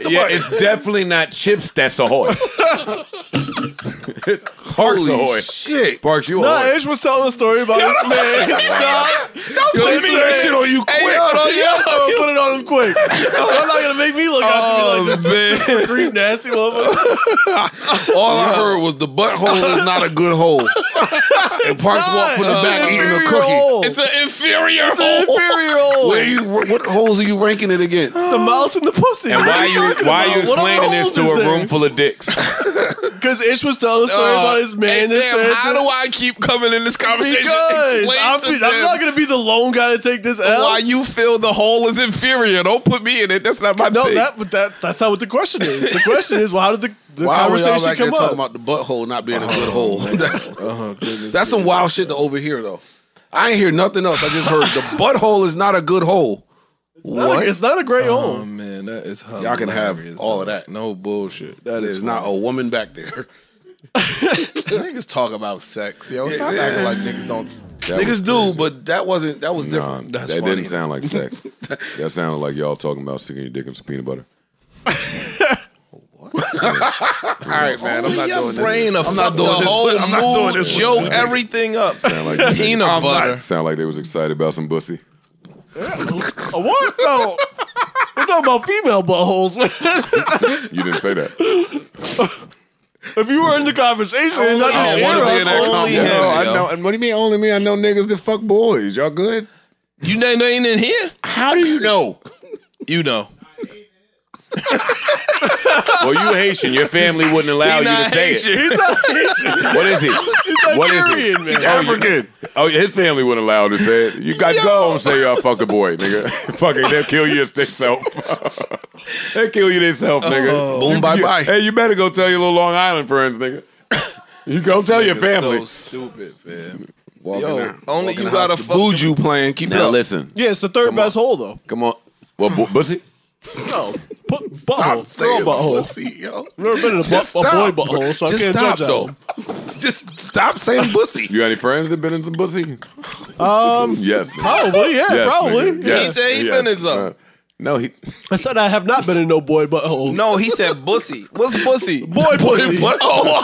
Yeah, it's definitely not Chips that's Ahoy. It's Parks Ahoy. Shit. Parks, you Nah, Ahoy. Ish was telling a story about this man. Yo, let me get that shit on you quick. Put it on him quick. I'm not gonna make me look out to be like this creep nasty motherfucker. All I heard was the butthole is not a good hole. And Parks walked from the back eating a cookie. It's an inferior It's an inferior hole. What holes are you ranking it against? The mouth and the pussy. And why are you explaining this to a room full of dicks? Because Ish was telling a story about his man that said how do I keep coming in this conversation? Because I'm not going to be the lone guy to take this L. Why you feel the hole is inferior? Don't put me in it. That's not my thing. That's not what the question is. The question is, well, how did the why conversation y'all like come up? talking about the butthole not being a good hole? That's some wild shit to overhear, though. I ain't hear nothing else. I just heard the butthole is not a good hole. It's not a great hole. Oh man, that is hilarious. Y'all can have all of that. No bullshit. That There's is not a woman back there. Niggas talk about sex. Yo, stop acting like niggas don't. Niggas do, but that was different. That didn't sound like sex. That sounded like y'all talking about sticking your dick in some peanut butter. All right, man. I'm not doing brain this. I'm not doing this. I'm not doing this. Joke everything up. Sound like Peanut butter. Sound like they was excited about some bussy. What? No. We're talking about female buttholes, man. You didn't say that. If you were in the conversation, I want to be in that conversation. I know. And what do you mean only me? I know niggas that fuck boys. Y'all good? You ain't in here? How do you know? You know. Well, you Haitian. Your family wouldn't allow you to say Haitian. it. He's not Haitian. What is he? What is Nigerian, he? man. He's African. Oh, his family wouldn't allow him to say it. You got to go home and say y'all fucked a boy, nigga. Fuck it, they'll kill you themself. They'll kill you themselves, nigga. Boom, bye-bye. Hey, you better go tell your little Long Island friends, nigga. You go tell your family. So stupid, man. Walking Only you gotta fuck. Buju playing. Keep it Now up. listen. Yeah, it's the third best hole, though. Come on. What, bussy? No, butthole. Stop Girl saying butthole. pussy, yo. I've never been in a boy butthole, so I Just can't stop, judge though. that. Just stop saying pussy. You got any friends that been in some bussy? Yes. Nigga. Probably, yeah, Yes, probably. nigga. Yeah. Yes, He said he been in some. No, he. I said I have not been in no boy butthole. No, he said bussy. What's bussy? Boy pussy. Oh,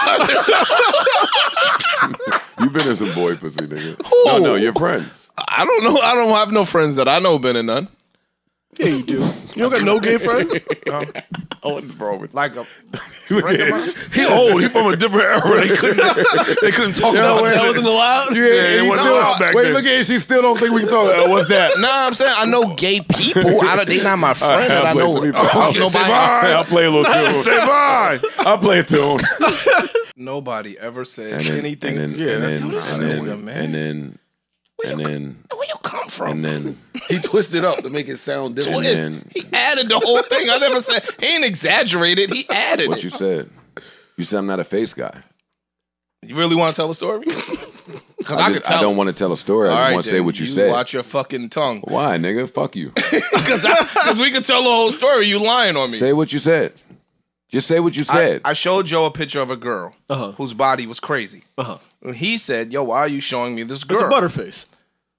You been in some boy pussy, nigga. Who? No, your friend. I don't know. I don't have no friends that I know been in none. Yeah, you do. You don't got no gay friends? Oh, what's wrong with Like a Look at this. He old. He from a different era. They couldn't talk about That wasn't allowed? Yeah, it wasn't allowed back Wait, then. look at it. She still don't think we can talk. What's that? No, I'm saying I know gay people. They not my friend. That I know. I'll play a little tune. Say bye. I'll play a tune. Nobody ever said And then, anything. and then, Where you come from? and then, He twisted up to make it sound different. He added the whole thing. I never said he ain't exaggerated. He added what it. you said. You said I'm not a face guy. You really want to tell a story? Because I don't want to tell a story. I just want to say what you said. Watch your fucking tongue. Why, nigga? Fuck you. Because we can tell the whole story. You lying on me. Say what you said. Just say what you said. I showed Joe a picture of a girl whose body was crazy. And he said, yo, why are you showing me this girl? It's a butterface.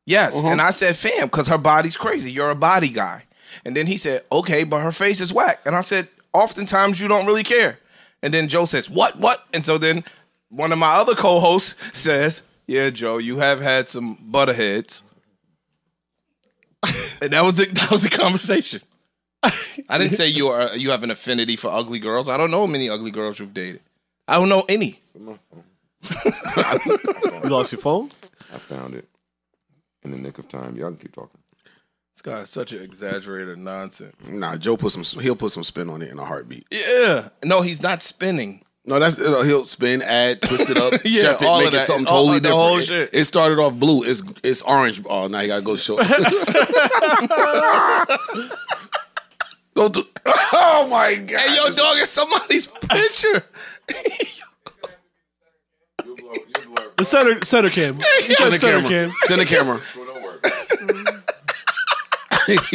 Yes. And I said, fam, because her body's crazy. You're a body guy. And then he said, okay, but her face is whack. And I said, oftentimes you don't really care. And then Joe says, what? And so then one of my other co-hosts says, yeah, Joe, you have had some butterheads. And that was the conversation. I didn't say you have an affinity for ugly girls. I don't know many ugly girls you've dated. I don't know any. You lost your phone? I found it in the nick of time. Y'all can keep talking. This guy is such an exaggerated nonsense. Nah, Joe he'll put some spin on it in a heartbeat. Yeah. No, he's not spinning. No, that's he'll spin, add, twist it up, Yeah, chef it, all make of it that. something All totally of the different. whole shit. It started off blue. It's orange. Oh, now you gotta go short. Don't do. Oh my god! Hey, yo, dog, it's somebody's picture. The center cam. You said center cam. Center camera.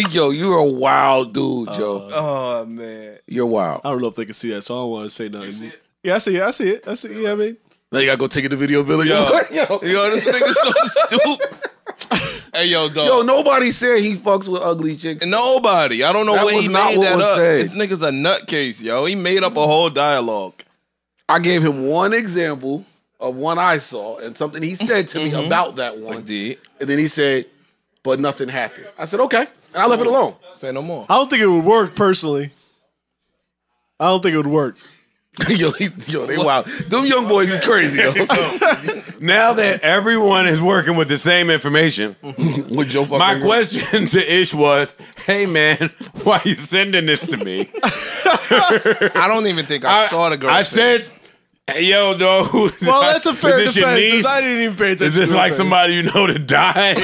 Yo, you're a wild dude, Joe. Oh, man. You're wild. I don't know if they can see that, so I don't want to say nothing. Yeah, I see it. Yeah, I mean. Now you gotta go take it to video village. Yo, this nigga's so stupid. Hey, yo, dog. Yo, nobody said he fucks with ugly chicks. Nobody. I don't know That where was he not made what that was up. said. This nigga's a nutcase, yo. He made up a whole dialogue. I gave him one example of one I saw and something he said to me about that one. Indeed. And then he said, but nothing happened. I said, okay. And I left it alone. Say no more. I don't think it would work personally. I don't think it would work. Yo, they wild. Them young boys is crazy, yo. Now that everyone is working with the same information, With Joe fucking my question to Ish was, hey man, why you sending this to me? I don't even think I saw the girl. I said, hey, yo, dog. Well, that's a fair is this your defense. niece? I didn't even pay attention. Is this to like it. somebody you know that died?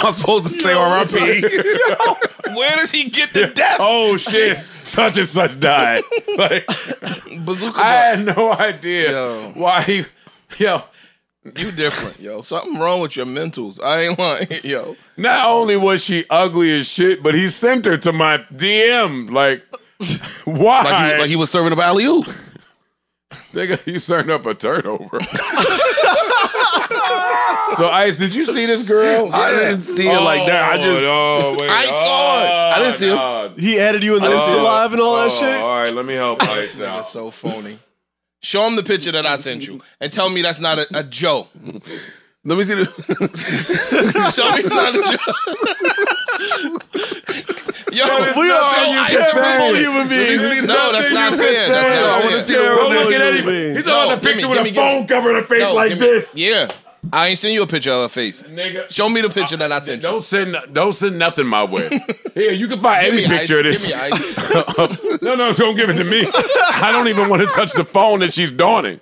I'm supposed to say R.I.P. where does he get the death? Oh shit, such and such died. Like, Bazooka. I had no idea Yo. why he, yo. You different, yo. Something wrong with your mentals. I ain't lying, yo. Not only was she ugly as shit, but he sent her to my DM. Like, why? like he was serving up alley-oop. Nigga, you turned up a turnover. So, Ice, did you see this girl? I didn't see it like that. I just... I saw it. I didn't see him. He added you in the Insta Live and all that shit? All right, let me help Ice out. That's so phony. Show him the picture that I sent you and tell me that's not a joke. Let me see the... Show me it's not a joke. Yo, We are nothing you can terrible say. human beings. no, that's not fair. That's I not want to fair. see the Don't real look at human anything. beings. He's on the No, picture give with me, a give me. phone covering her face No, like give me- this. Yeah. I ain't seen you a picture of her face. Nigga. Show me the picture that I sent you. Don't send nothing my way. Here, you can find any Give me picture ice. of Give this. me ice. No, don't give it to me. I don't even want to touch the phone that she's donning.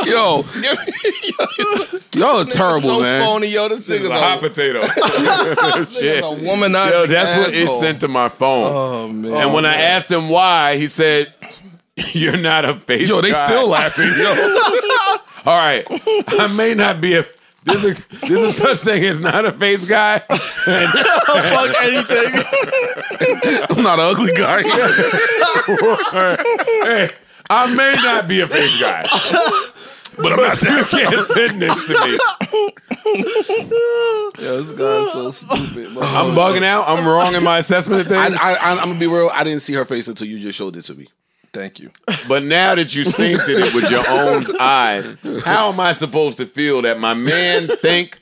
Yo, Give me- y'all are terrible, so man. phony, yo. This This is nigga's a hot a, potato. Shit. a womanizing Yo, that's what it asshole. sent to my phone. Oh, man. And when I asked him why, he said, "You're not a face Yo, they guy." still laughing. Yo, All right, I may not be a. There's a such thing as not a face guy. Fuck anything. I'm not an ugly guy. Hey, I may not be a face guy, But I'm not you that. can't send this to me. Yo, this guy's so stupid. bro. I'm bugging out. I'm wrong in my assessment of things. I'm gonna be real. I didn't see her face until you just showed it to me. Thank you. But now that you synced it with your own eyes, how am I supposed to feel that my man think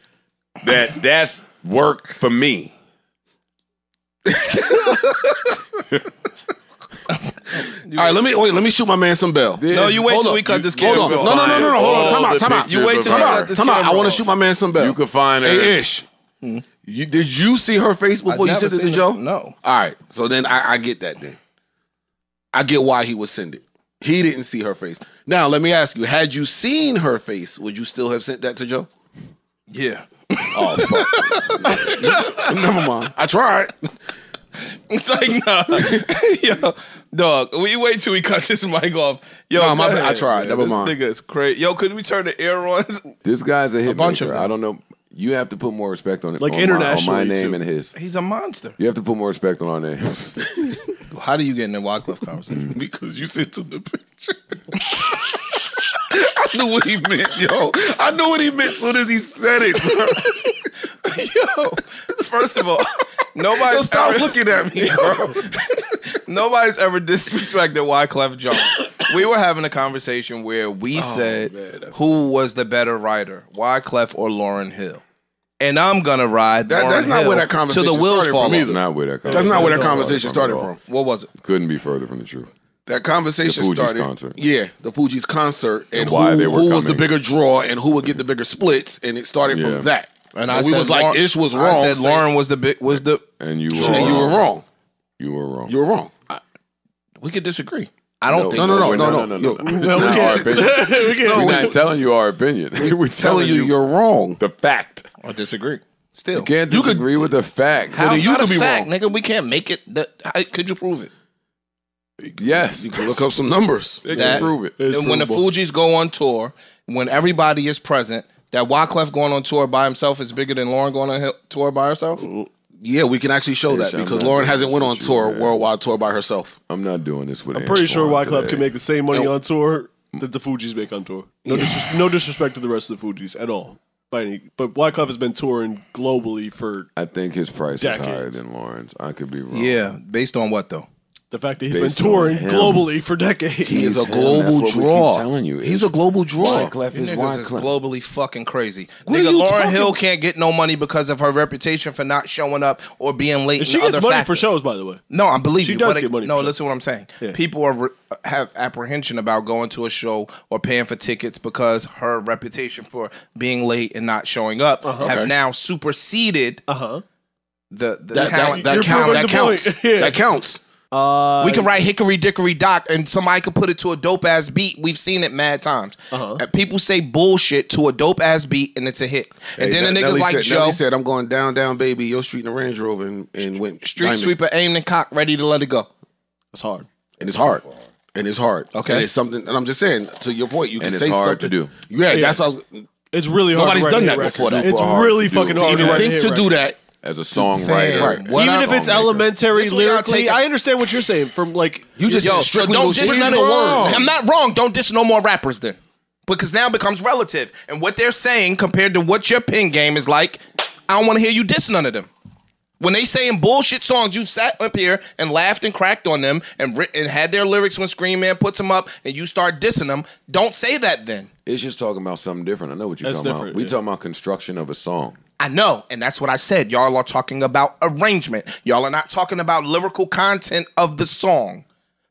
that that's work for me? All right, let me shoot my man some bell. No, you wait Hold till up. we cut this Hold camera. on. No. Hold on. Time out. You wait till Time we out. cut this Time out. I camera want to off. shoot my man some bell. You could find her. Hey, Ish. Did you see her face before you never sent it to seen Joe? it. No. All right. So then I get that then. I get why he would send it. He didn't see her face. Now, let me ask you, had you seen her face, would you still have sent that to Joe? Yeah. Oh, fuck. Never mind. I tried. It's like, nah. Yo, dog, we wait till we cut this mic off. Yo, Nah, my go bad. I ahead, tried. man. Never This mind. nigga is crazy. Yo, could we turn the air on? This guy's a hit bunch maker. of them. I don't know. You have to put more respect on it. Like on internationally, my name too. and his. He's a monster. You have to put more respect on our names. How do you get in the Wycliffe conversation? Because you sent him the picture. I knew what he meant, yo. I knew what he meant as soon as he said it, bro. Yo, first of all, Yo, nobody's stop ever, looking at me, bro. nobody's ever disrespected Wyclef Jean. We were having a conversation where we said who was the better writer, Wyclef or Lauryn Hill. And I'm gonna ride That's Lauryn not Hill where that conversation to the wheels started fall from off. either. Not where that That's not where that conversation conversation started at all. from. What was it? Couldn't be further from the truth. That conversation The Fugees started. concert. Yeah, the Fugees concert, and why who, they were who was the coming. bigger draw, and who would get the bigger splits, and it started Yeah. from that. And we said was like, Lauren- Ish was wrong. I said saying- Lauren was the. And you were and wrong. you were wrong. You were wrong. You were wrong. We could disagree. I don't think. No. We're not our opinion. We're not telling you our opinion. We're Telling you you're wrong. the fact. I disagree. Still, You can't You could- disagree with the fact. How's then you not could a be fact, wrong. nigga? We can't make it. How could you prove it? Yes. You can look up some numbers. They That- can prove it. And when the Fugees go on tour, when everybody is present, that Wyclef going on tour by himself is bigger than Lauren going on tour by herself? Yeah, we can actually show that I'm because not Lauren doing hasn't went on this with tour, you, man. worldwide tour by herself. I'm not doing this with I'm pretty sure Antoine Wyclef today. can make the same money No. on tour that the Fugees make on tour. No disrespect to the rest of the Fugees at all. but Wyclef has been touring globally for I think his price decades. is higher than Lauren's. I could be wrong. Yeah, based on what though? the fact that he's Based been touring on him. globally for decades. He is a him. global That's what we keep draw. telling you. He's a global draw. Wyclef You is niggas is Wyclef. globally fucking crazy. What are Nigga, you Lauryn talking Hill about? can't get no money because of her reputation for not showing up or being late. And she and gets other money factors. for shows, by the way. No, I believe She you. does but get money No, for listen to what I'm saying. Yeah. People have apprehension about going to a show or paying for tickets because her reputation for being late and not showing up have Okay. now superseded Uh-huh. the That talent. You're proving the counts. point. Yeah. That counts. We could write Hickory Dickory Dock and somebody could put it to a dope ass beat. We've seen it mad times. And people say bullshit to a dope ass beat and it's a hit. And then the niggas Nelly like said, Joe, Nelly said, "I'm going down, down, baby, your street in the Range Rover," and went street diamond. sweeper aimed and cocked, ready to let it go. It's hard. And it's hard. And it's hard. Okay. And it's something. And I'm just saying, to your point, you can And say it's hard something. to do. Yeah, that's how. It's really hard. Nobody's to write done a that hit before record. that. It's Super hard really to do. fucking To hard To to even write a think hit to record. do that. As a songwriter. Right. What Even I'm- if it's This elementary is what y'all lyrically, take- I understand what you're saying. From like, You just Yo, strictly so don't those diss words. none The of words. I'm not wrong. Don't diss no more rappers then. Because now it becomes relative. And what they're saying compared to what your pen game is like, I don't want to hear you diss none of them. When they saying bullshit songs, you sat up here and laughed and cracked on them and had their lyrics when Scream Man puts them up and you start dissing them. Don't say that then. It's just talking about something different. I know what you're That's talking about. different, We yeah. talking about construction of a song. I know, and that's what I said. Y'all are talking about arrangement. Y'all are not talking about lyrical content of the song.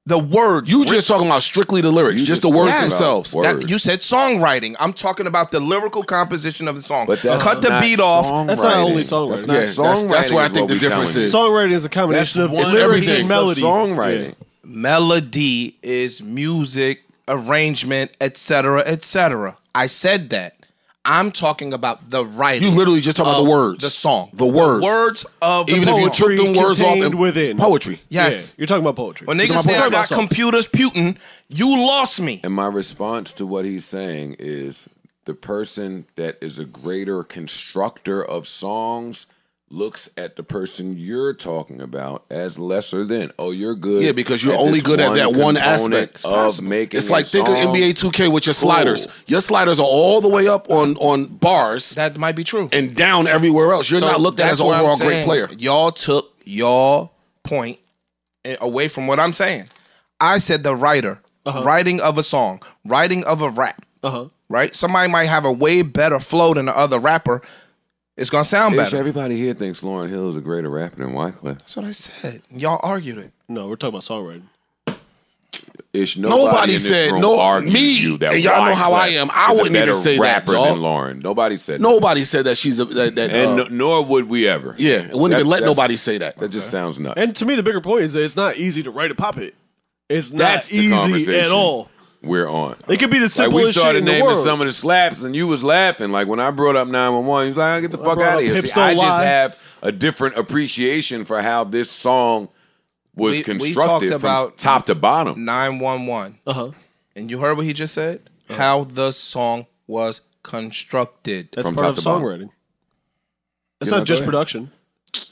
The words. You just talking about strictly the lyrics, You just just the words talking about themselves. words. That, you said songwriting. I'm talking about the lyrical composition of the song. But that's Cut the not beat off. songwriting. That's not only songwriting. That's not Yeah, that's songwriting. what I is think the we difference telling you. is. songwriting is a combination of one lyrics everything and melody. of songwriting. Melody is music, arrangement, etc., etc. I said that. I'm talking about the writing. You literally just talking about the words. The song. The words. Words of the Even if you poetry. took them words off contained and within. poetry. Yes. Yeah, you're talking about poetry. When Talking niggas about say I poetry. got computers putin', you lost me. And my response to what he's saying is the person that is a greater constructor of songs looks at the person you're talking about as lesser than. Oh, you're good. Yeah, because you're at only this good at that one component aspect. of making. It's like think of song. NBA 2K with your sliders. Cool. Your sliders are all the way up on bars That might be true. and down everywhere else. You're So not looked at that's as an what I'm overall great saying. player. Y'all took your point away from what I'm saying. I said the writer, writing of a song, writing of a rap, right? Somebody might have a way better flow than the other rapper. It's gonna sound Ish, better. everybody here thinks Lauryn Hill is a greater rapper than Wyclef. That's what I said. Y'all argued it. No, we're talking about songwriting. Ish, Nobody in this said room no. argued Me you that and y'all know how I Wyclef am. I is a wouldn't even better say that, rapper y'all. than Lauren. Nobody said that. Nobody said that she's And nor would we ever. yeah. It wouldn't even let That's- nobody say that. That just sounds nuts. And to me, the bigger point is that it's not easy to write a pop hit. It's That's not the easy conversation at all. we're on. It could be the Like simplest we shit started in the naming world. some of the slaps, and you was laughing. Like when I brought up 911, he was like, "Get the fuck brought out up of here." Hips See, Don't I just Lie. have a different appreciation for how this song was We constructed talked from about top to bottom. 911. And you heard what he just said? How the song was constructed. That's From part top of to bottom. songwriting. It's Yeah, not no, just go ahead. production.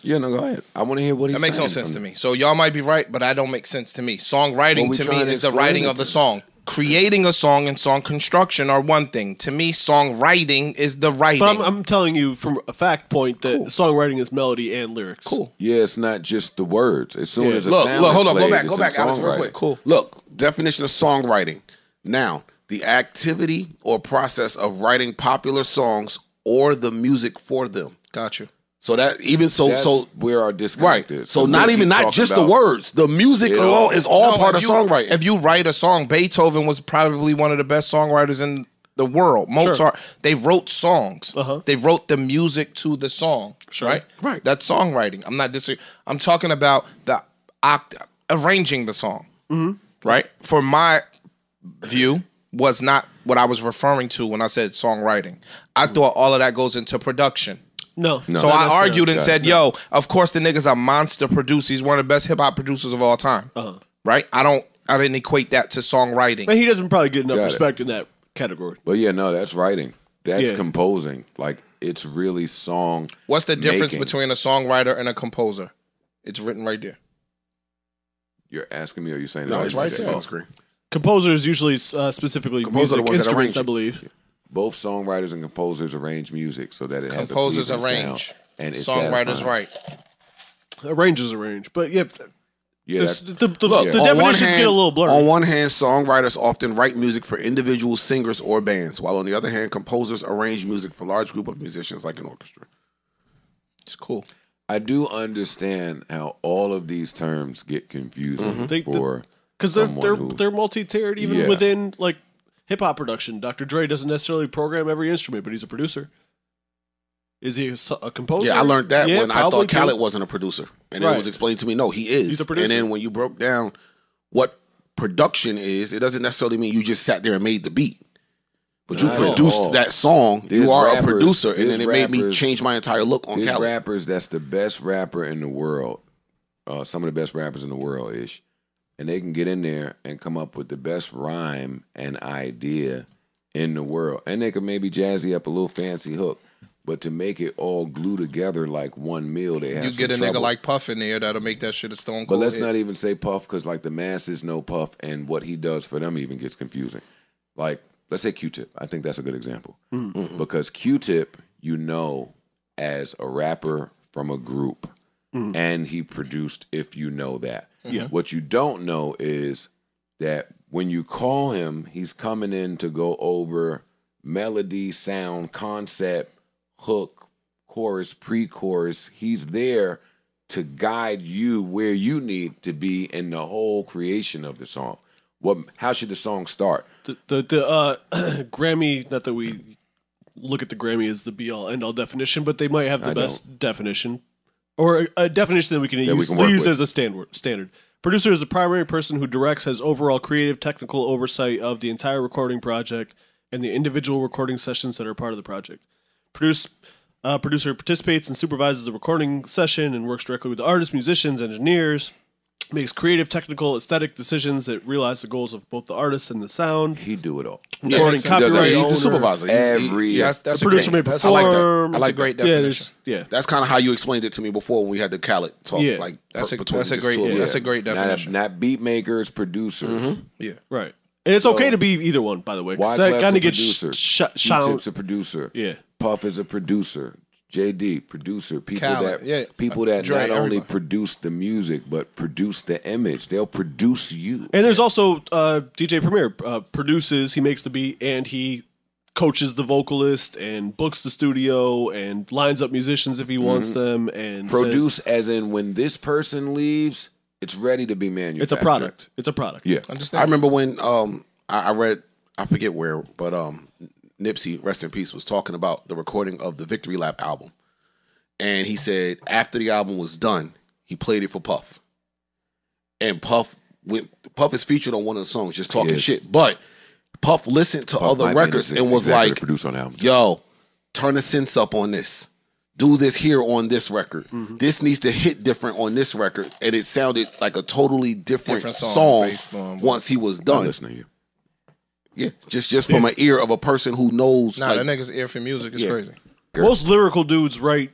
Yeah, no, go ahead. I want to hear what he's That makes no sense to me. So y'all might be right, but I don't make sense to me. What Songwriting we to me trying to is the explain writing it of the to? song. Creating a song and song construction are one thing. To me, songwriting is the writing. But I'm telling you from a fact point that songwriting is melody and lyrics. Cool. Yeah, it's not just the words. As soon Yeah. as a Look, sound look, is hold on, played, go it's back, in Alex, real songwriting. quick. Cool. Look, definition of songwriting. Now, the activity or process of writing popular songs or the music for them. Got you. So that even That's so where our right. disconnect is. So we not keep even not talking just the about- words. The music It alone all- is all No, part of if you- songwriting. If you write a song, Beethoven was probably one of the best songwriters in the world. Mozart, they wrote songs. They wrote the music to the song. Right? Right. That's songwriting. I'm not disagreeing. I'm talking about the arranging the song. Right? For my view, was not what I was referring to when I said songwriting. I thought all of that goes into production. No. So not I necessarily. argued and said, yo, of course the nigga's a monster producer. He's one of the best hip hop producers of all time. Right? I didn't equate that to songwriting. And he doesn't probably get enough Got it. respect in that category. But yeah, no, that's writing. That's Yeah. composing. Like it's really song. What's the difference making. between a songwriter and a composer? It's written right there. You're asking me, or you saying no, that? it's right there on the screen. Composers usually specifically Composer are the music ones that instruments, arrange I it. believe. both songwriters and composers arrange music so that it has a Composers pleasing arrange, sound, and it's songwriters satisfying. write. Arrangers arrange, but yeah, Yeah, the Look, on one definitions hand, get a little blurry. On one hand, songwriters often write music for individual singers or bands, while on the other hand, composers arrange music for large group of musicians like an orchestra. It's cool. I do understand how all of these terms get confusing for because someone they're multi-tiered even Yeah. within like hip hop production. Dr. Dre doesn't necessarily program every instrument, but he's a producer. Is he a composer? Yeah, I learned that Yeah, when I probably thought Khaled too. wasn't a producer. And Right. it was explained to me, no, he is. He's a producer. And then when you broke down what production is, it doesn't necessarily mean you just sat there and made the beat. But you Not at all. produced that song. There's You are a rappers- producer. And there's then it made me rappers- change my entire look on There's Khaled. rappers that's the best rapper in the world. Some of the best rappers in the world ish. And they can get in there and come up with the best rhyme and idea in the world. And they can maybe jazzy up a little fancy hook. But to make it all glue together like one meal, they have You some get a trouble. nigga like Puff in there that'll make that shit a stone cold. But let's hit. not even say Puff, because like the masses know Puff, and what he does for them even gets confusing. Like, let's say Q-Tip. I think that's a good example. Because Q-Tip, you know, as a rapper from a group, and he produced If You Know That. Yeah. What you don't know is that when you call him, he's coming in to go over melody, sound, concept, hook, chorus, pre-chorus. He's there to guide you where you need to be in the whole creation of the song. How should the song start? The Grammy, not that we look at the Grammy as the be-all, end-all definition, but they might have the best definition, or a definition that we can use, we can work use with. as a standard. Producer is the primary person who directs, has overall creative, technical oversight of the entire recording project and the individual recording sessions that are part of the project. Producer participates and supervises the recording session and works directly with the artists, musicians, engineers, makes creative, technical, aesthetic decisions that realize the goals of both the artist and the sound. He do it all. Recording, makes sense. copyright He's owner. the supervisor. That's The a producer great, may that's, perform. I like that. That's a great Yeah, definition. That's kind of how you explained it to me before when we had the Khaled talk. Yeah. Like That's a between just great two of us. that's a great definition. Not beat makers, producers. Yeah. Right. And it's okay to be either one, by the way. 'Cause that Wyclef's kind a of gets producer. shot. Q-Tip's a producer. Yeah. Puff is a producer. JD, producer. People Khaled, that people that Dre, not only everybody. produce the music but produce the image. They'll produce you. And there's also DJ Premier produces, he makes the beat, and he coaches the vocalist and books the studio and lines up musicians if he wants them. And Produce says, as in when this person leaves, it's ready to be manufactured. it's a product. It's a product. Yeah. I remember when I read, I forget where, but Nipsey, rest in peace, was talking about the recording of the Victory Lap album. And he said after the album was done, he played it for Puff. And Puff is featured on one of the songs, just talking Yes. shit. But Puff listened to Puff other might be records the and was executive like, producer on the album. yo, turn the synths up on this. Do this here on this record. This needs to hit different on this record. And it sounded like a totally different Different song song based on- once he was I'm done. listening to you. Yeah, just from an ear of a person who knows. Nah, like, that nigga's ear for music is Yeah. crazy. Most lyrical dudes write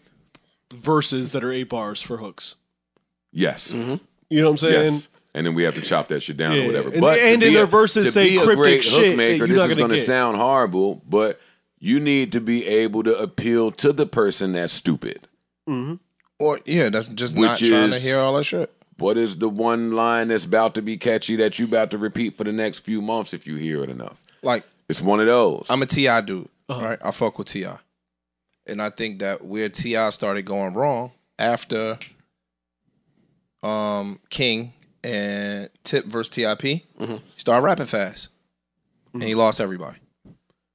verses that are 8 bars for hooks. Yes. You know what I'm saying? Yes. And then we have to chop that shit down Yeah. or whatever. And- But and to in be their a- verses to say be a cryptic great shit that hookmaker, you're this not is gonna going to get. sound horrible, but you need to be able to appeal to the person that's stupid. Or yeah, that's just Which not trying to is- hear all that shit. What is the one line that's about to be catchy that you about to repeat for the next few months if you hear it enough? Like It's one of those. I'm a T.I. dude, right? I fuck with T.I. And I think that where T.I. started going wrong after King and Tip versus T.I.P., he started rapping fast. And he lost everybody.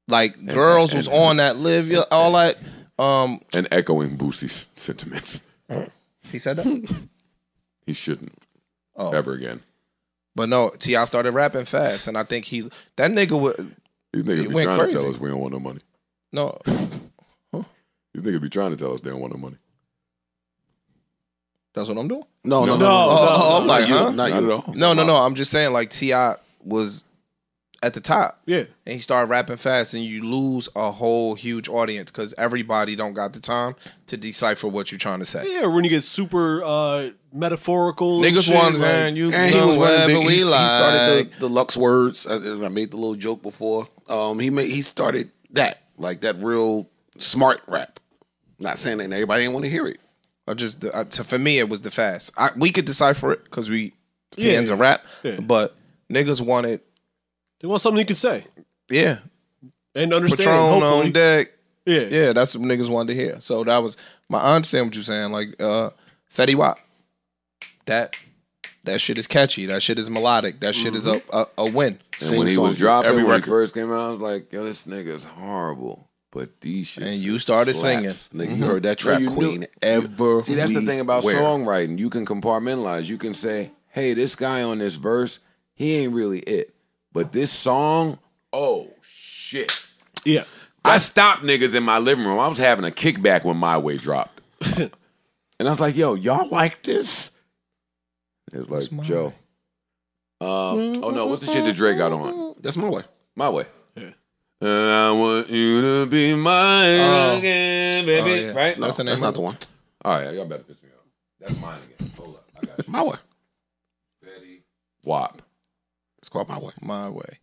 Like girls was on that live, all that. And echoing Boosie's sentiments. He said that? He shouldn't Oh. ever again. But no, T.I. started rapping fast. And I think that nigga would, These niggas be went trying to crazy. tell us we don't want no money. no, These niggas be trying to tell us they don't want no money. that's what I'm doing? no, No, not like, you, huh? not Not you. at all. No. I'm just saying like T.I. was at the top. Yeah. And he started rapping fast, and you lose a whole huge audience because everybody don't got the time to decipher what you're trying to say. Yeah, when you get super metaphorical. and Niggas shit, want like- and you And he know was running whatever big. He we like. started the Lux words. I made the little joke before. He started that, like that real smart rap. Not saying that everybody didn't want to hear it. I just for me it was the fast. We could decipher it because we fans of rap, but niggas wanted. They want something you could say. Yeah, and understand. Patron hopefully. on deck. Yeah, that's what niggas wanted to hear. So that was I understand what you're saying. Like Fetty Wap, that shit is catchy. That shit is melodic. That shit is a win. And when he was dropping, when he first came out, I was like, yo, this nigga's horrible. But these shit. And you started singing. Nigga, you heard that trap queen ever. See, that's the thing about songwriting. You can compartmentalize. You can say, hey, this guy on this verse, he ain't really it. But this song, oh, shit. Yeah. I stopped niggas in my living room. I was having a kickback when My Way dropped. And I was like, yo, y'all like this? It was like, Joe. Oh, no, what's the shit that Drake got on? That's My Way. My Way. I want you to be mine again, baby. Right? No, that's not the one. All right, y'all better piss me off. That's mine again. Hold up. I got you. My Way. Fetty Wap. It's called My Way. My Way.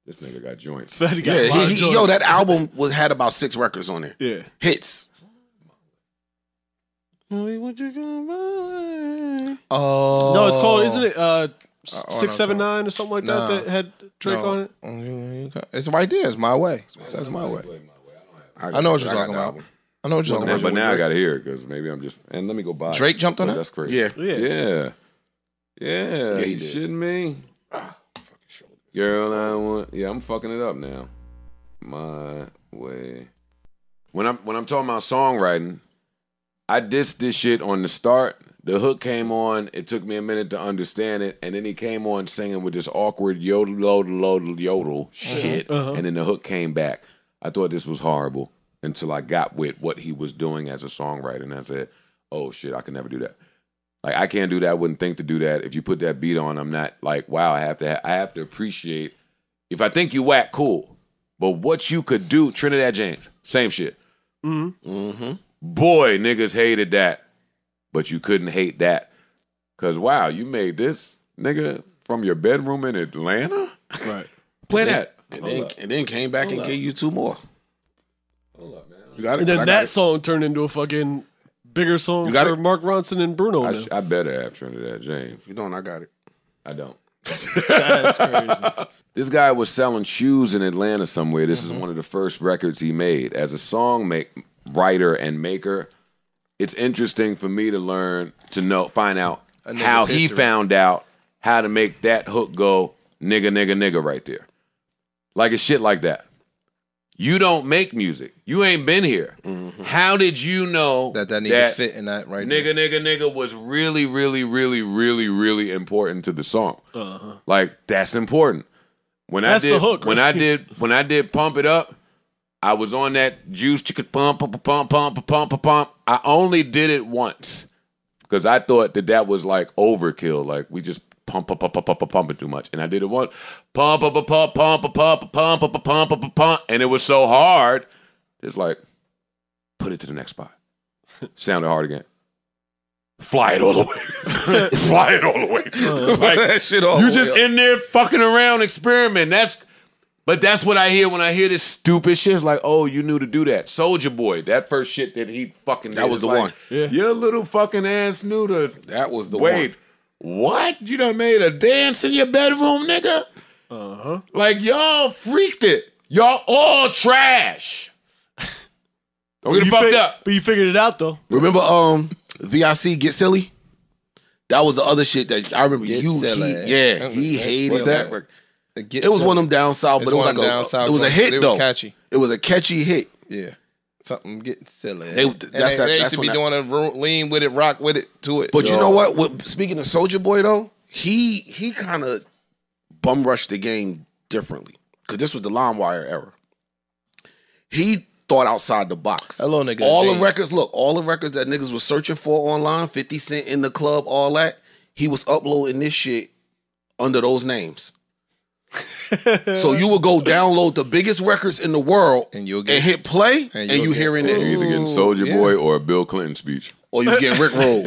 This nigga got joints. Fetty got a lot of joints. Yo, that album had about 6 records on there. Yeah. Hits. No, it's called, isn't it 679 or something like that had Drake on it? It's right there. It's My Way. It says My Way. I know what you're talking about. I know what you're talking about. But now I got to hear it because maybe I'm just. And let me go buy Drake jumped on it? That's crazy. Yeah. Yeah, he you did. shitting me? Girl, I want. Yeah, I'm fucking it up now. My Way. When I'm talking about songwriting, I dissed this shit on the start. The hook came on. It took me a minute to understand it, and then he came on singing with this awkward yodel shit, and then the hook came back. I thought this was horrible until I got with what he was doing as a songwriter, and I said, "Oh shit, I can never do that. Like I can't do that. I wouldn't think to do that. If you put that beat on, I'm not like, wow. I have to appreciate. If I think you whack, cool, but what you could do, Trinidad James, same shit. Boy, niggas hated that. But you couldn't hate that. Because, wow, you made this, nigga, from your bedroom in Atlanta? Right. Play that. And then came back and gave you 2 more. Hold up, man. You got it? And then that song turned into a fucking bigger song for Mark Ronson and Bruno. I better have Trinidad James. If you don't, I got it. I don't. That's crazy. This guy was selling shoes in Atlanta somewhere. This is one of the first records he made. As a song writer and maker, it's interesting for me to learn, find out how he found out how to make that hook go nigga, nigga, nigga right there. Like it's shit like that. You don't make music. You ain't been here. How did you know that need to fit in that right nigga, there? Nigga, nigga was really, really, really, really, really important to the song. Like that's important. That's the hook. When I did Pump It Up, I was on that juice chicken pump. I only did it once because I thought that was like overkill. Like we just pump it too much. And I did it once. Pump, and it was so hard. It's like, put it to the next spot. Sounded hard again. Fly it all the way. Fly it all the way. Like, that shit all you just in there fucking around, experiment. But that's what I hear when I hear this stupid shit. It's like, oh, you knew to do that. Soulja Boy, that first shit that he fucking did. That was the one. Yeah. Your little fucking ass knew to. That was the Wait, one. what? You done made a dance in your bedroom, nigga? Like, y'all freaked it. Y'all all trash. Don't get it fucked up. But you figured it out, though. Remember VIC Get Silly? That was the other shit that I remember. Get He hated What's that. that? It was one of them down south, but it was like it was a hit it though. was catchy. It was a catchy hit. Yeah. Something getting silly. They used to be doing a lean with it, rock with it, to it. But you know what? Speaking of Soulja Boy though, he kind of bum rushed the game differently because this was the LimeWire era. He thought outside the box. Hello, nigga. All the records that niggas was searching for online, 50 Cent in the club, all that, he was uploading this shit under those names. So you will go download the biggest records in the world and hit play and you hearing this. You're either getting Soulja Boy or a Bill Clinton speech. Or you get Rick Roll.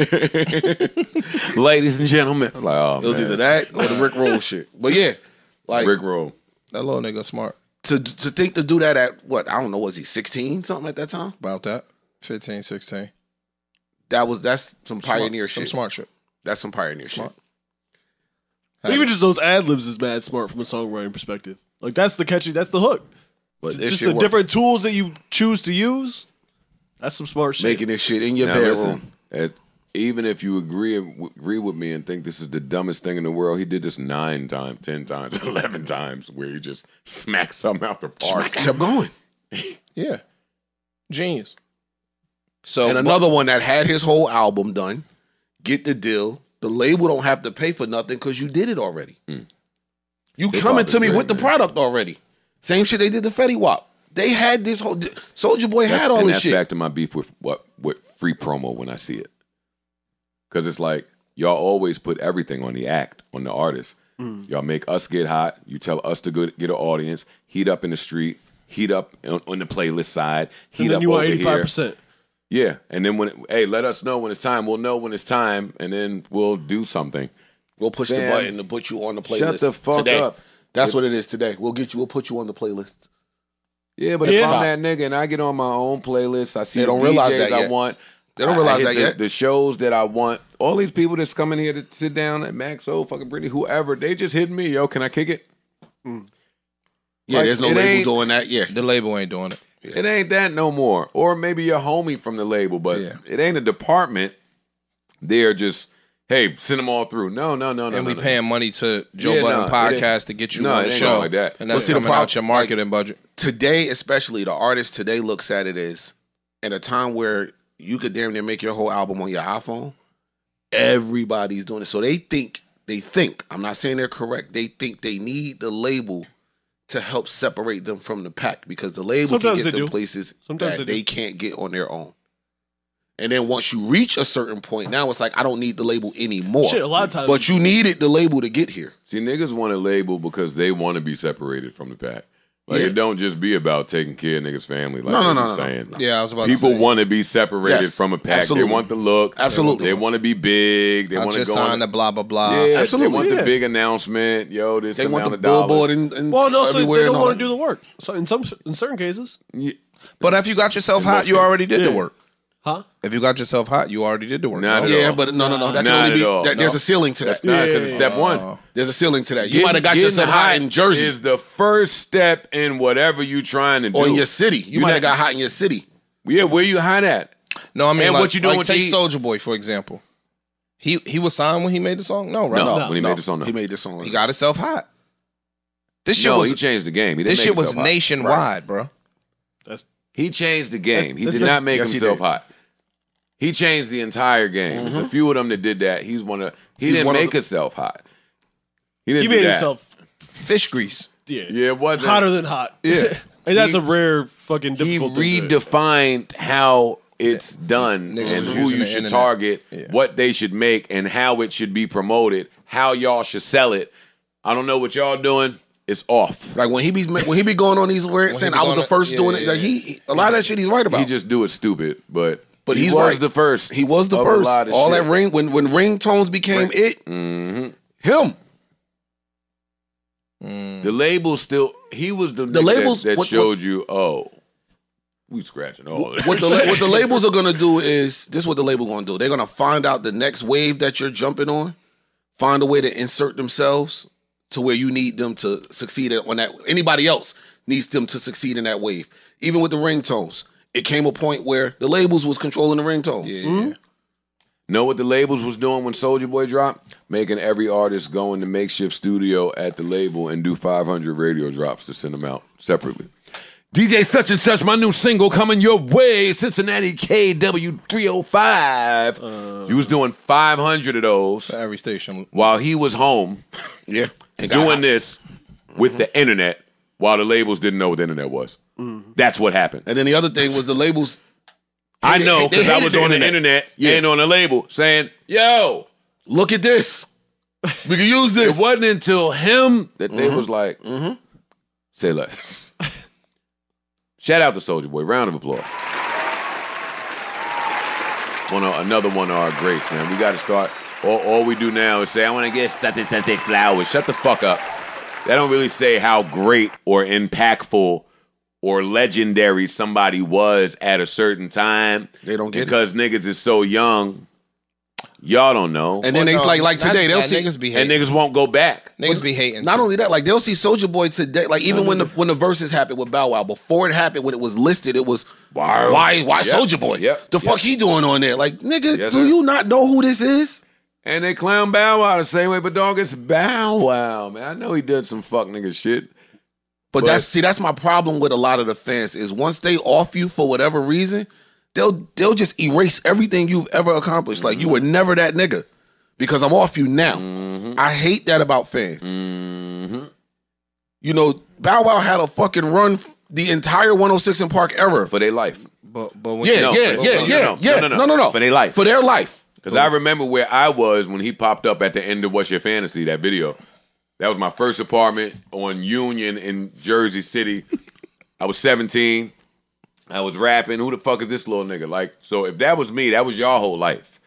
Ladies and gentlemen. Like, oh, it was either that or the Rick Roll shit. But yeah. Like Rick Roll. That little nigga smart. to think to do that at what, I don't know, was he 16 something at that time? About that. 15, 16. That's some pioneer Some shit. smart shit. That's some pioneer shit. Even just those ad libs is mad smart from a songwriting perspective. Like that's the hook. But this Just shit the work. different tools that you choose to use. That's some smart shit. Making this shit in your Now bedroom. listen, even if you agree with me and think this is the dumbest thing in the world, he did this 9 times, 10 times, 11 times, where he just smacked something out the park. Kept going. Yeah. Genius. So And another one that had his whole album done, get the deal. The label don't have to pay for nothing because you did it already. You coming to me great, with the man. product already. Same shit they did to Fetty Wap. They had this whole Soulja Boy had all and this that's shit. back to my beef with free promo when I see it, because it's like y'all always put everything on the act, on the artist. Y'all make us get hot. You tell us to go get an audience, heat up in the street, heat up on the playlist side, heat and then up you over want here. 85%. Yeah, and then let us know when it's time. We'll know when it's time, and then we'll do something. We'll push the Damn. button to put you on the playlist. Shut the fuck today. up. That's what it is today. We'll put you on the playlist. Yeah, but Yeah. if I'm that nigga and I get on my own playlist, I see They the don't realize DJs that I yet. want. They don't I realize hit that yet. The shows that I want. All these people that's coming here to sit down at Maxo, fucking Brittany, whoever, they just hitting me. Yo, can I kick it? Yeah, Like, there's no it label ain't- doing that. Yeah. the label ain't doing it. It ain't that no more. Or maybe your homie from the label, but Yeah. it ain't a department. They're just, hey, send them all through. No. And we paying money to Joe Yeah, Budden no, it podcast ain't- to get you no, on it the ain't show. going like that. And Well, that's see, the coming out problem- your marketing budget. Today, especially, the artist today looks at it as at a time where you could damn near make your whole album on your iPhone. Everybody's doing it. So they think, I'm not saying they're correct, they think they need the label to help separate them from the pack because the label Sometimes can they get them do. places Sometimes that they do. they can't get on their own. And then once you reach a certain point, now it's like, I don't need the label anymore. Shit, a lot of times. But you needed the label to get here. See, niggas want a label because they want to be separated from the pack. Like, Yeah. it don't just be about taking care of niggas' family. Like No, no, no, no, no, saying. no. Yeah, I was about People to say. want to be separated Yes, from a pack. absolutely. They want the look. Absolutely. They want to be big. They I want to just go on. signed the blah, blah, blah. Yeah, Absolutely. They want Yeah. the big announcement. Yo, this They want amount the of dollars. billboard and well, no, so everywhere they and don't all want to that. do the work. So in certain cases, But if you got yourself hot, most you already did the Yeah. work. huh? If you got yourself hot, you already did the work. Not no? at Yeah, all. but no. That can Not only be. at all. There's a ceiling to That's that. not because it's step one. There's a ceiling to that. You might have got yourself hot in Jersey Is the first step in whatever you trying to do. or in your city. You You're might have not- got hot in your city. Yeah, where you hot at? No, I mean, And like, what you doing like with take the- Soulja Boy, for example. He was signed when he made the song? No, right? No, No. when he made the song. No. He made this song. He got himself hot. This shit No, was he changed the game. He didn't this make shit was himself hot. nationwide, bro. That's He changed the game. He That's did it. not make Yes, he himself did. hot. He changed the entire game. There's a few of them that did that. He He's didn't one of make the- himself hot. He didn't he do made that. himself Fish grease. yeah, Yeah, it wasn't. hotter than hot. Yeah. And that's He- a rare fucking He difficult thing to do. redefined how it's done Niggas and was who using you the should internet. target, Yeah. what they should make, and how it should be promoted, how y'all should sell it. I don't know what y'all doing. It's off. Like when he be going on these words saying he be I was the going first on- doing yeah, it. Like yeah, he a lot of that shit he's right about. He just do it stupid, but he he's was right. the first. He was the of a first. lot of All shit. that ring when ringtones became it. Mhm. Him. The label still. He was the The nigga labels- that what- showed you. Oh, we scratching all of What this. the labels are gonna do is this: is what the label gonna do. They're gonna find out the next wave that you're jumping on, find a way to insert themselves to where you need them to succeed on that. Anybody else needs them to succeed in that wave. Even with the ringtones, it came a point where the labels was controlling the ringtones. Yeah. Know what the labels was doing when Soulja Boy dropped? Making every artist go in the makeshift studio at the label and do 500 radio drops to send them out separately. DJ such and such, my new single coming your way, Cincinnati KW305. You was doing 500 of those For every station. while he was home Yeah, and doing this with the internet while the labels didn't know what the internet was. That's what happened. And then the other thing was the labels. I know they because I hated was the on the internet. internet Yeah. and on the label saying, yo, Look at this. We can use this. it wasn't until him that they was like, say less. Shout out to Soulja Boy. Round of applause. Another one of our greats, man. We got to start. All we do now is say, I want to get something flowers. Shut the fuck up. That don't really say how great or impactful or legendary somebody was at a certain time. They don't get because niggas is so young. Y'all don't know. And then they like today they'll see niggas be and hating. niggas won't go back. Niggas be hating. Not too. only that, like they'll see Soulja Boy today. Like even when the verses happened with Bow Wow, before it happened, when it was listed, it was why Yep. Soulja Boy? Yep. The fuck he doing on there? Like nigga, Yes, do sir. you not know who this is? And they clown Bow Wow the same way, but dog, it's Bow Wow, man. I know he did some fuck nigga shit. But that's my problem with a lot of the fans is once they off you for whatever reason, they'll just erase everything you've ever accomplished. Like you were never that nigga because I'm off you now. I hate that about fans. You know, Bow Wow had a fucking run the entire 106 in Park era. For their life. But when No. For their life. For their life. Because I remember where I was when he popped up at the end of What's Your Fantasy, that video. That was my first apartment on Union in Jersey City. I was 17. I was rapping. Who the fuck is this little nigga? Like, so if that was me, that was y'all whole life.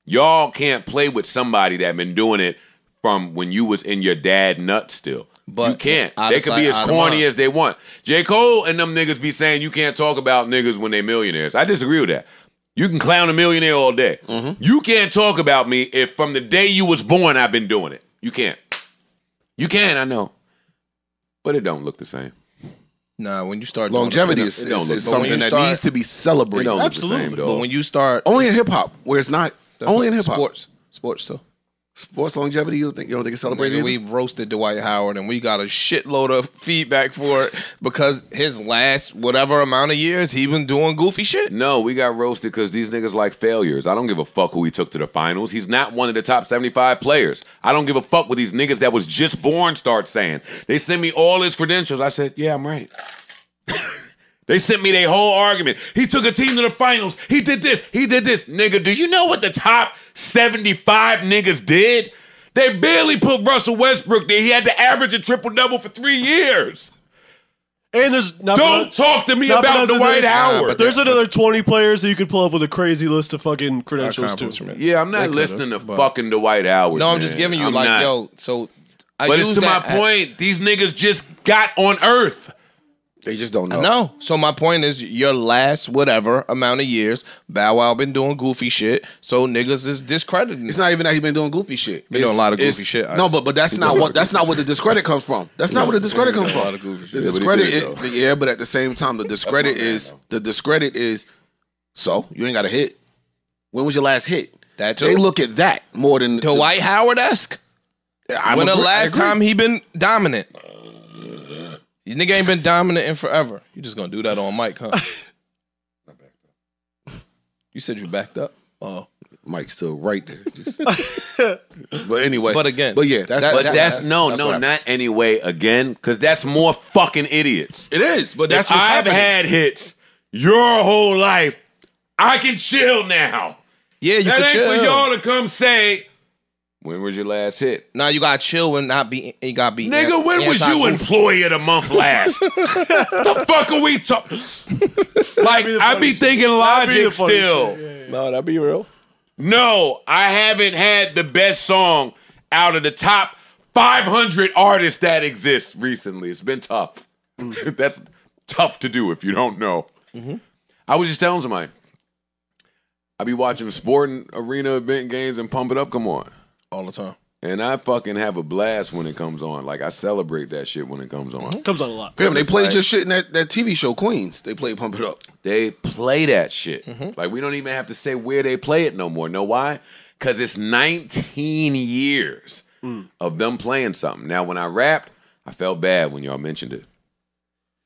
Y'all can't play with somebody that been doing it from when you was in your dad nut still. But you can't. out They of could sight, be as out of corny mind. as they want. J. Cole and them niggas be saying you can't talk about niggas when they millionaires. I disagree with that. You can clown a millionaire all day. You can't talk about me if from the day you was born I've been doing it. You can't. You can, I know. But it don't look the same. Nah, when you start doing Longevity it, is it don't look- something when you that start- needs to be It celebrated. don't look the Absolutely. same, dog. But when you start Only in hip hop, where it's not. Only in hip hop. sports too. Sports longevity, you don't think it's celebrated? Nigga, either? we've roasted Dwight Howard and we got a shitload of feedback for it because his last whatever amount of years he been doing goofy shit. No, we got roasted because these niggas like failures. I don't give a fuck who he took to the finals. He's not one of the top 75 players. I don't give a fuck what these niggas that was just born start saying. They sent me all his credentials. I said, yeah, I'm right. They sent me their whole argument. He took a team to the finals. He did this. He did this. Nigga, do you know what the top 75 niggas did? They barely put Russell Westbrook there. He had to average a triple-double for 3 years. And there's not Don't talk to me not about another- Dwight there's- Howard. but There's another 20 players that you could pull up with a crazy list of fucking credentials too. Accomplishments. Yeah, I'm They not could've, listening to but- fucking Dwight Howard. No, I'm just man. giving you I'm like, not. yo, so I But it's use to my that as- point. These niggas just got on Earth. They just don't know. No. So my point is your last whatever amount of years, Bow Wow been doing goofy shit, so niggas is discrediting. It's not even that he's been doing goofy shit. Been doing a lot of It's- goofy shit. No, but that's not what the discredit comes from. That's not where the discredit comes a lot from. of goofy The shit. Yeah, but he discredit, did, though. yeah, but at the same time, the discredit is. So you ain't got a hit. When was your last hit? That too. They look at that more than Dwight Howard-esque. When the last time he been dominant? You nigga ain't been dominant in forever. You just gonna do that on mic, huh? You said you backed up. Oh, Mike's still right there. Just, but anyway, But again, but yeah, that's But that's what no, happened. not anyway. Again, because that's more fucking idiots. It is, but that's If what's I've happening. had hits your whole life. I can chill now. yeah, you That can ain't chill. for y'all to come say, when was your last hit? Now you gotta chill and not be. You gotta be. Nigga, when was you anti-goofy. employee of the month last? The fuck are we talking? Like, be the I funny be shit. thinking That'd be the Logic funny still. shit. No, that'd be real. No, I haven't had the best song out of the top 500 artists that exist recently. It's been tough. That's tough to do if you don't know. I was just telling somebody, I be watching the sporting arena event games and Pump It Up come on. All the time. And I fucking have a blast when it comes on. Like, I celebrate that shit when it comes on. Comes on a lot. Fam, they It's played like- your shit in that TV show Queens. They played Pump It Up. They play that shit. Like, we don't even have to say where they play it no more. Know why? Because it's 19 years of them playing something. Now, when I rapped, I felt bad when y'all mentioned it.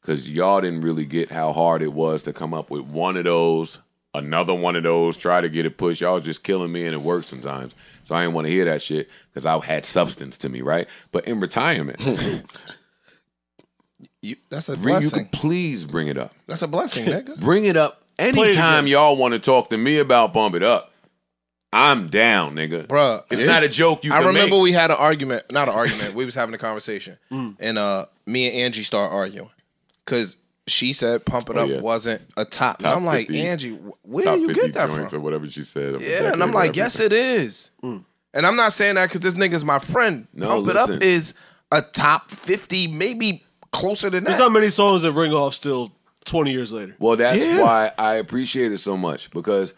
Because y'all didn't really get how hard it was to come up with one of those, another one of those, try to get it pushed. Y'all was just killing me and it worked sometimes. So I didn't want to hear that shit because I had substance to me, right? But in retirement, That's a you blessing. could please bring it up. That's a blessing, nigga. Bring it up anytime again. y'all want to talk to me about Bump It Up. I'm down, nigga. Bruh, It's not a joke you I can remember make. we had an argument. Not an argument. We was having a conversation, and me and Angie started arguing because she said "Pump It Up" yeah. wasn't a top. Top I'm like, 50 Angie, where Top do you 50 get that joints from? or whatever she said. Yeah, and I'm like, yes, it is. And I'm not saying that because this nigga's my friend. No, Pump It listen. Up is a top 50, maybe closer than There's that. not many songs that ring off still 20 years later. Well, that's why I appreciate it so much, because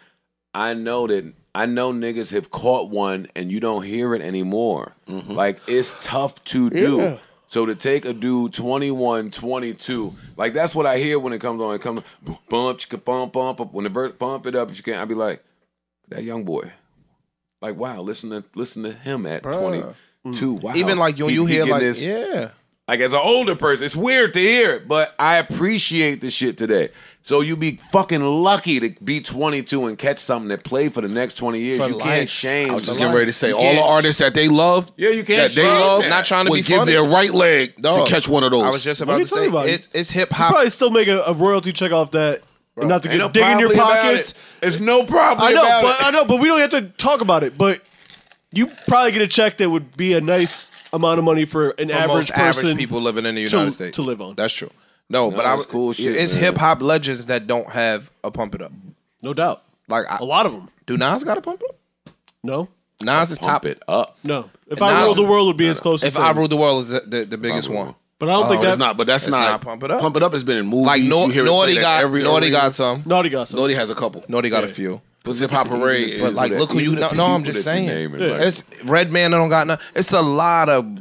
I know niggas have caught one and you don't hear it anymore. Like, it's tough to do. So to take a dude 21, 22, like that's what I hear when it comes on. It comes bump, chicka, bump, bump, up. When the verse bump it up, if you can, I'd be like, that young boy. Like, wow, listen to him at 22. Wow. Even like when you hear like, this, yeah. like as an older person, it's weird to hear it, but I appreciate the shit today. So you be fucking lucky to be 22 and catch something that played for the next 20 years. For You life. can't shame. I was just for getting life. ready to say, You all the can't- artists that they love, Yeah, you can't that they shame love, that. Not trying to be would give funny. their right leg Dog. to catch one of those. I was just What about are to you say, talking about? it's hip You hop. probably still make a royalty check off that. And not to Ain't get no dig in your probably about pockets. it. There's no problem about it. I know, but we don't have to talk about it. But you probably get a check that would be a nice amount of money for an For average most person average people living in the United States to live on. That's true. No, but I it's cool shit, It's man. hip hop legends that don't have a Pump It Up. No doubt. Like, A lot of them. do Nas got a Pump It Up? No, Nas is top. Pump it up. no. If And I now- ruled the world, would be as close as If I Ruled the World is the biggest Probably. one. But I don't think It's that. not, but that's It's not Pump It Up. Pump It Up has been in movies. Like You hear it Naughty played at got every Naughty arena. got some. Naughty got some. Naughty has a couple. Naughty got a few. But Hip Hop Parade But is like, look who you know. No, I'm just saying. It's Redman. Don't got nothing. It's a lot of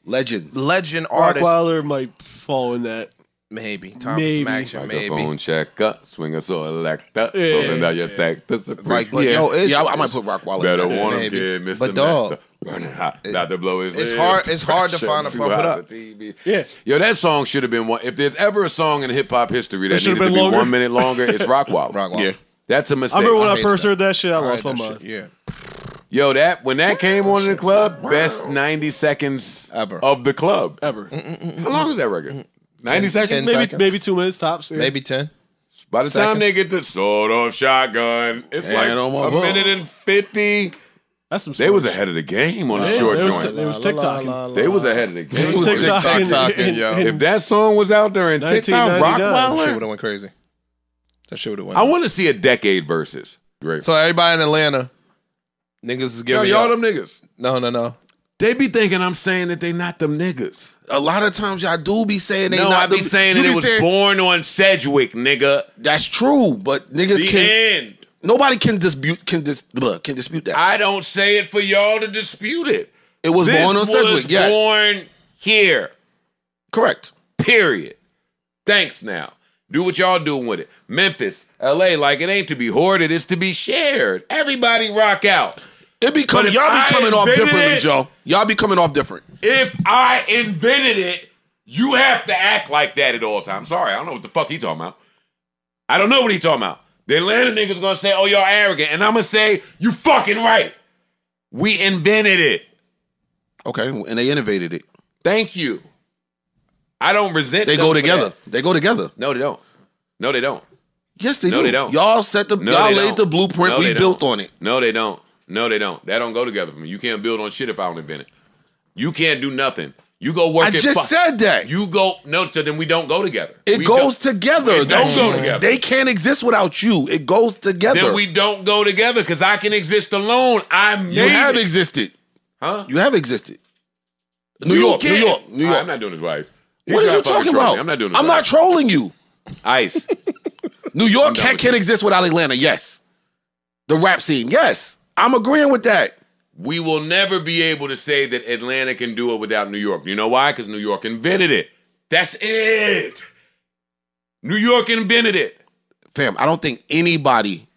legends. legend artists. Rockwilder might fall in that. Maybe Thomas Maybe. Action. Maybe. Microphone checker, swing a selector, Yeah. open out your sector. Like, but Yeah, yo, it's, I might put Rockwilder. Better in there. want him, maybe. kid, Mr. But dog, Master. Burning hot, not to blow his it's lid. hard- it's hard to Shut find a too Pump It hot Up. to TV. Yeah. Yo, that song should have been one. If there's ever a song in hip hop history that should've needed to been be longer? 1 minute longer, it's Rockwilder. Rockwilder. Yeah. That's a mistake. I remember when I hated first that. heard that shit, I lost my That mind. shit, yeah. Yo, when that came on in the club, best 90 seconds Ever. of the club. Ever. How long is that record? 90 10 seconds? seconds. Maybe 2 minutes tops. Yeah. Maybe 10. By the time seconds. they get to sort of shotgun, it's like on my a ball. minute and 50. That's some. They was sports. ahead of the game on the Yeah, short it was, joint. it was TikToking. They was ahead of the game. It was TikToking. yo. If that song was out there in TikTok, 1999. That shit Rockwilder, would have went crazy. That shit would have went. I want to see a decade versus. Great. So everybody in Atlanta, niggas is Yo, giving y'all y'all. them niggas. No. They be thinking I'm saying that they not them niggas. A lot of times y'all do be saying they No, not I be them- saying you that be it was saying- born on Sedgwick, nigga. That's true, but niggas The can. end. Nobody can dispute that. I don't say it for y'all to dispute it. It was This born on Sedgwick. was Yes, born here. correct. Period. Thanks now. Do what y'all doing with it. Memphis, LA, like it ain't to be hoarded, it's to be shared. Everybody rock out. It be coming. But if Y'all be I coming off invented differently, it- Joe. Y'all be coming off different. If I invented it, you have to act like that at all times. Sorry, I don't know what the fuck he talking about. I don't know what he talking about. The Atlanta niggas gonna say, oh, y'all arrogant. And I'm gonna say, you fucking right. We invented it. Okay, and they innovated it. Thank you. I don't resent They them go for together. that. They go together. No, they don't. No, they don't. Yes, they No, do. they don't. Y'all set the. No, y'all they laid don't. the blueprint. No, We they built don't. on it. No, they don't. No, they don't. That don't go together for me. You can't build on shit if I don't invent it. You can't do nothing. You go work I at just said that. You go, no, so then we don't go together. It We goes don't- together. It don't go together. They can't exist without you. It goes together. Then we don't go together because I can exist alone. I made you have it. existed. Huh? You have existed. New You York, New can't. York, New All right, York. I'm not doing this wise. What are you talking about? I'm not doing this I'm not wise. trolling you. Ice. New York done with can't you. exist without Atlanta. Yes. The rap scene. Yes. I'm agreeing with that. We will never be able to say that Atlanta can do it without New York. You know why? Because New York invented it. That's it. New York invented it. Fam, I don't think anybody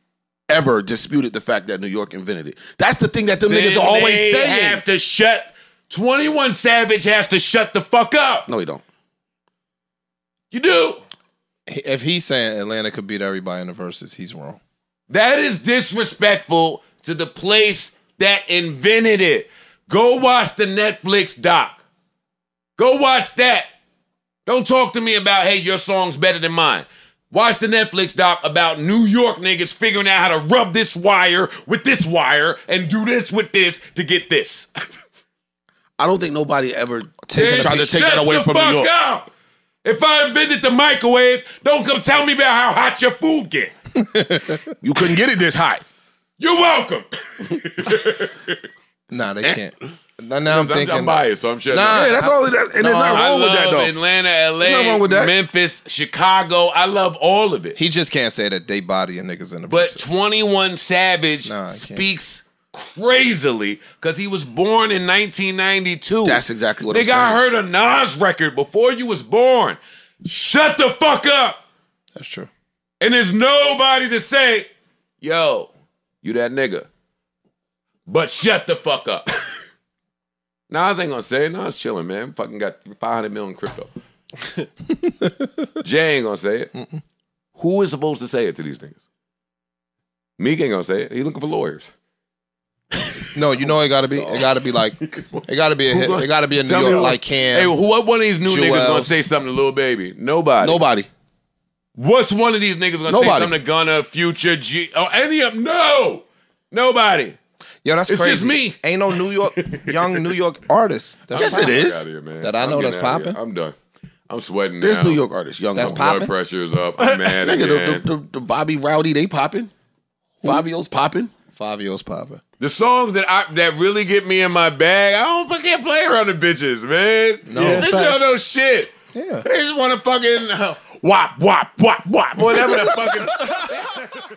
ever disputed the fact that New York invented it. That's the thing that them niggas Then are always they saying. have to shut. 21 Savage has to shut the fuck up. No, he don't. You do. If he's saying Atlanta could beat everybody in the verses, he's wrong. That is disrespectful to the place that invented it. Go watch the Netflix doc. Go watch that. Don't talk to me about, hey, your song's better than mine. Watch the Netflix doc about New York niggas figuring out how to rub this wire with this wire and do this with this to get this. I don't think nobody ever tried to take Shut that away the from New fuck York. up. If I invented the microwave, don't come tell me about how hot your food get. You couldn't get it this hot. You're welcome. Nah, they can't. Now I'm thinking. I'm biased, so I'm sure. Nah, Yeah, that's all. And there's nothing wrong with that, though. Atlanta, There's nothing LA, wrong with that. Memphis, Chicago. I love all of it. He just can't say that they bodying niggas in the But process. 21 Savage Nah, I can't. speaks crazily because he was born in 1992. That's exactly what I'm Nigga, I saying. heard a Nas record before you was born. Shut the fuck up. That's true. And there's nobody to say, yo, you that nigga. But shut the fuck up. Nas ain't gonna say it. Nas chilling, man. Fucking got 500 million crypto. Jay ain't gonna say it. Who is supposed to say it to these niggas? Meek ain't gonna say it. He looking for lawyers. No, you know it gotta be. It gotta be like. It gotta be a hit. It gotta be a New Tell me York who- like Cam. Hey, what one of these new niggas Joel. gonna say something to Lil Baby? Nobody. Nobody. What's one of these niggas gonna say Nobody. something to Gunna, Future, G, or any of them? No. Nobody. Yo, that's It's crazy. just me. Ain't no New York young New York artist. That's Yes, poppin'. it Get is. outta here, man. That I know I'm that's getting outta here. poppin'. I'm done. I'm sweating There's now. New York artists, young. That's young. Blood poppin'? pressure's up. I'm mad Nigga, again. the Bobby Rowdy, they popping. Fabio's popping. 5 years popping. The songs that really get me in my bag, I can't play around the bitches, man. No. Yeah, bitches don't know shit. Yeah. They just want to fucking whop, whop, whop, whop, whatever the fucking.